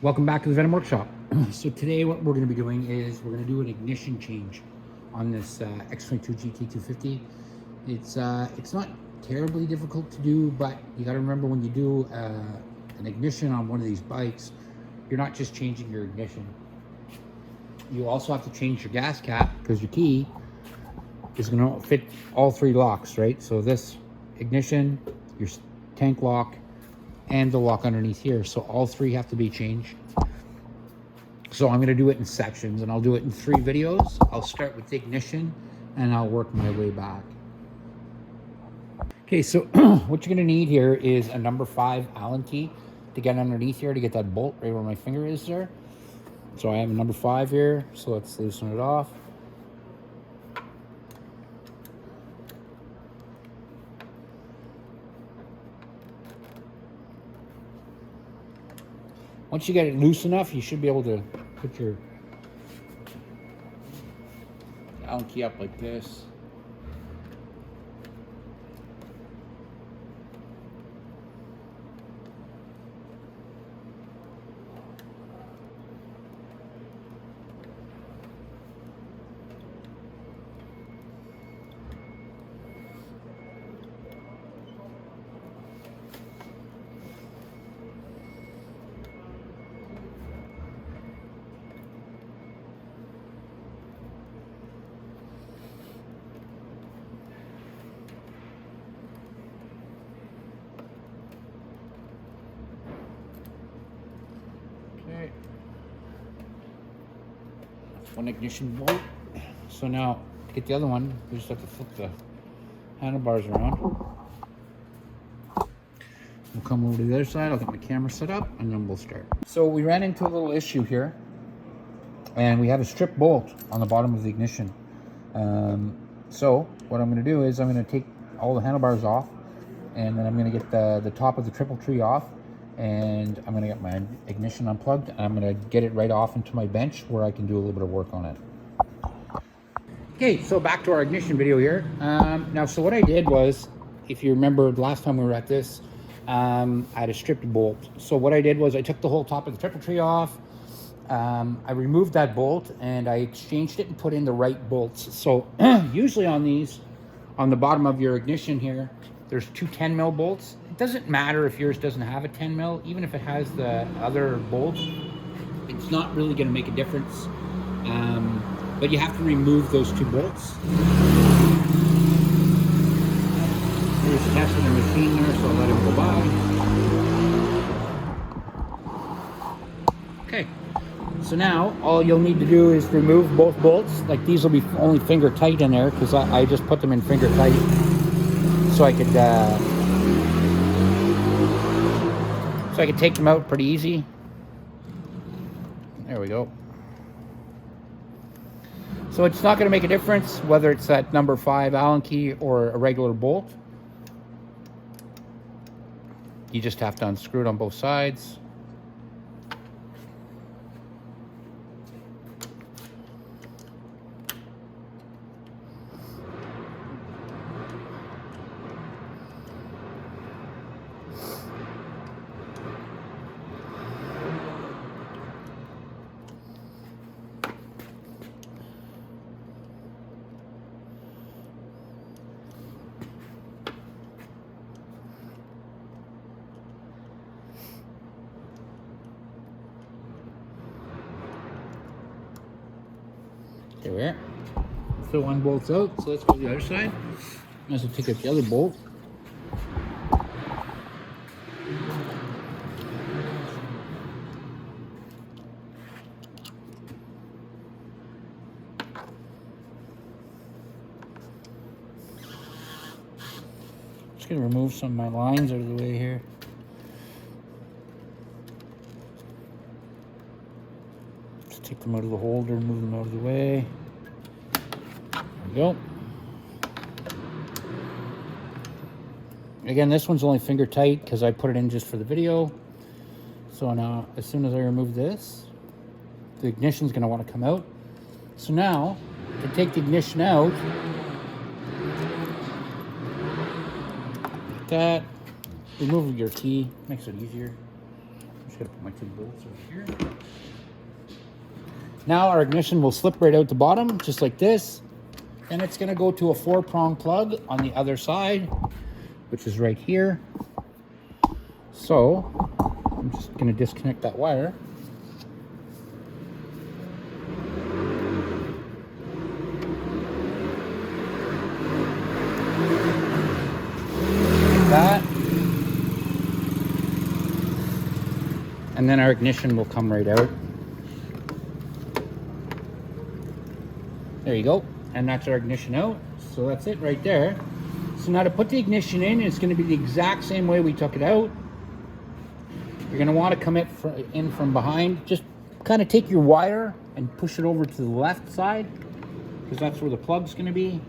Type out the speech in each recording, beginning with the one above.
Welcome back to the Venom Workshop. So today what we're going to be doing is we're going to do an ignition change on this X22GT 250. It's not terribly difficult to do, but you got to remember when you do an ignition on one of these bikes, you're not just changing your ignition. You also have to change your gas cap because your key is going to fit all three locks, right? So this ignition, your tank lock, and the lock underneath here. So all three have to be changed. So I'm going to do it in sections, and I'll do it in 3 videos. I'll start with the ignition and I'll work my way back. Okay, so what you're going to need here is a number 5 Allen key to get underneath here to get that bolt right where my finger is there. So I have a number 5 here, so let's loosen it off. Once you get it loose enough, you should be able to put your Allen key up like this. Okay. That's one ignition bolt. So now to get the other one, we just have to flip the handlebars around. We'll come over to the other side. I'll get my camera set up and then we'll start. So we ran into a little issue here, and we have a strip bolt on the bottom of the ignition. So what I'm going to do is I'm going to take all the handlebars off, and then I'm going to get the top of the triple tree off, and I'm going to get my ignition unplugged, and I'm going to get it right off into my bench where I can do a little bit of work on it. Okay, so back to our ignition video here. Now, so what I did was, if you remember the last time we were at this, I had a stripped bolt. So what I did was I took the whole top of the triple tree off. I removed that bolt and I exchanged it and put in the right bolts. So usually on these, on the bottom of your ignition here, there's 2 10mm bolts. It doesn't matter if yours doesn't have a 10mm, even if it has the other bolt, it's not really going to make a difference. But you have to remove those 2 bolts. There's testing the machine there, so I'll let him go by. Okay, so now all you'll need to do is remove both bolts. Like, these will be only finger tight in there because I just put them in finger tight so I could take them out pretty easy. There we go. So it's not going to make a difference whether it's that number 5 Allen key or a regular bolt. You just have to unscrew it on both sides. There we are. So one bolt's out, so let's go to the other side. I have to take out the other bolt. Just gonna remove some of my lines out of the way here. Just take them out of the holder, move them out of the way. There we go. Again, this one's only finger tight because I put it in just for the video. So now, as soon as I remove this, the ignition's going to want to come out. So now, to take the ignition out, like that, remove your key, makes it easier. Just just gotta put my two bolts over here. Now our ignition will slip right out the bottom, just like this. And it's gonna go to a 4-prong plug on the other side, which is right here. So I'm just gonna disconnect that wire. Like that. And then our ignition will come right out. There you go. And that's our ignition out. So that's it right there. So now to put the ignition in, it's going to be the exact same way we took it out. You're going to want to come in from behind. Just kind of take your wire and push it over to the left side, because that's where the plug's going to be.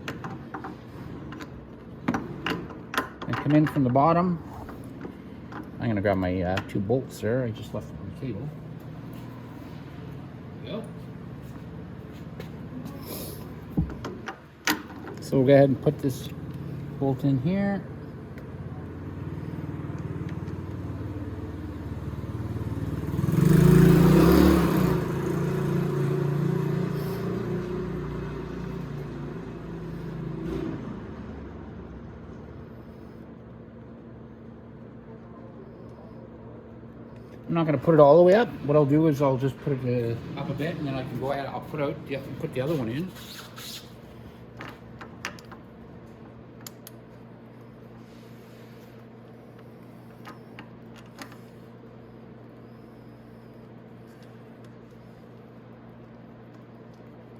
And come in from the bottom. I'm going to grab my 2 bolts there. I just left them on the table. There we go. So we'll go ahead and put this bolt in here. I'm not going to put it all the way up. What I'll do is I'll just put it up a bit, and then I can go ahead. I'll put the other one in.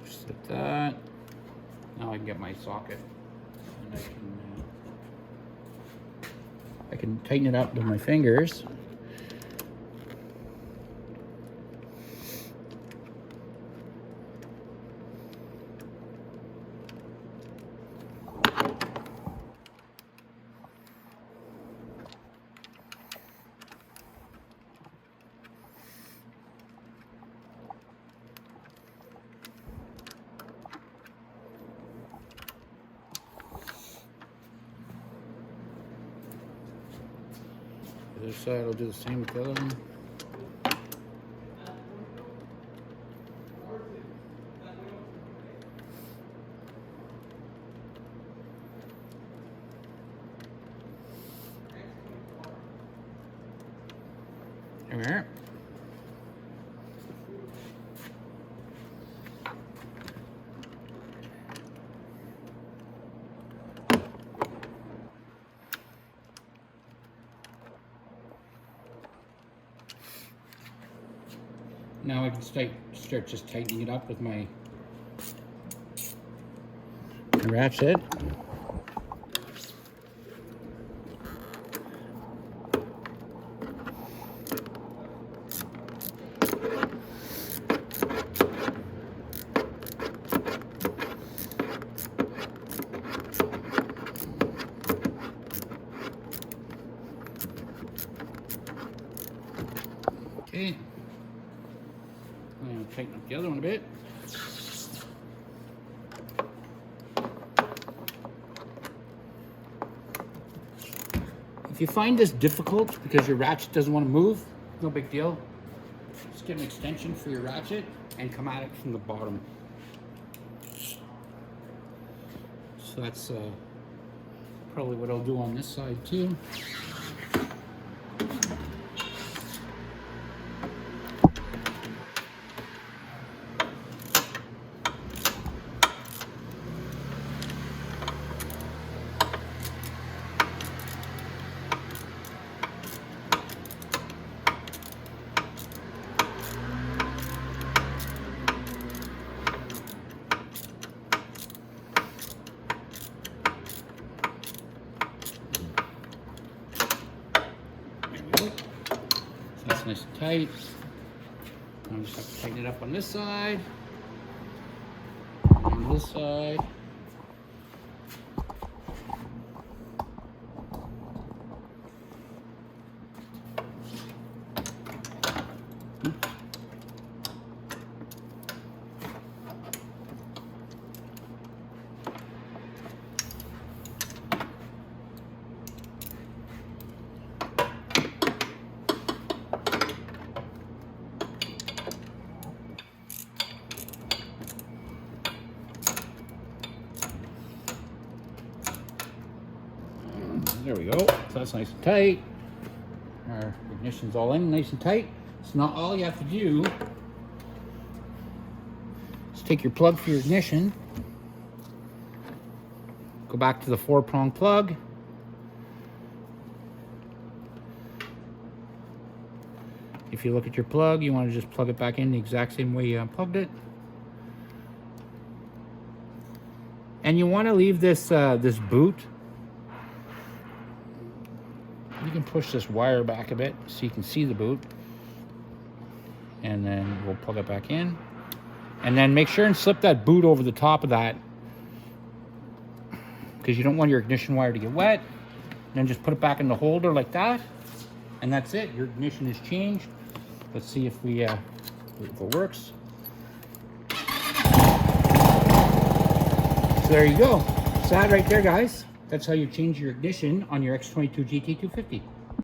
Just like that. Now I can get my socket, and I can tighten it up with my fingers. The other side, I'll do the same with the other one. There we are. Now I can start just tightening it up with my ratchet. Okay. I'm going to tighten up the other one a bit. If you find this difficult because your ratchet doesn't want to move, no big deal. Just get an extension for your ratchet and come at it from the bottom. So that's probably what I'll do on this side too. That's nice and tight. I'll just have to tighten it up on this side, and this side. There we go. So that's nice and tight. Our ignition's all in nice and tight. So now all you have to do is take your plug for your ignition, go back to the 4-prong plug, if you look at your plug, you want to just plug it back in the exact same way you unplugged it. And you want to leave this this boot. You can push this wire back a bit so you can see the boot. And then we'll plug it back in. And then make sure and slip that boot over the top of that, because you don't want your ignition wire to get wet. And then just put it back in the holder like that. And that's it. Your ignition is changed. Let's see if we if it works. So there you go. So that right there, guys. That's how you change your ignition on your X22GT 250.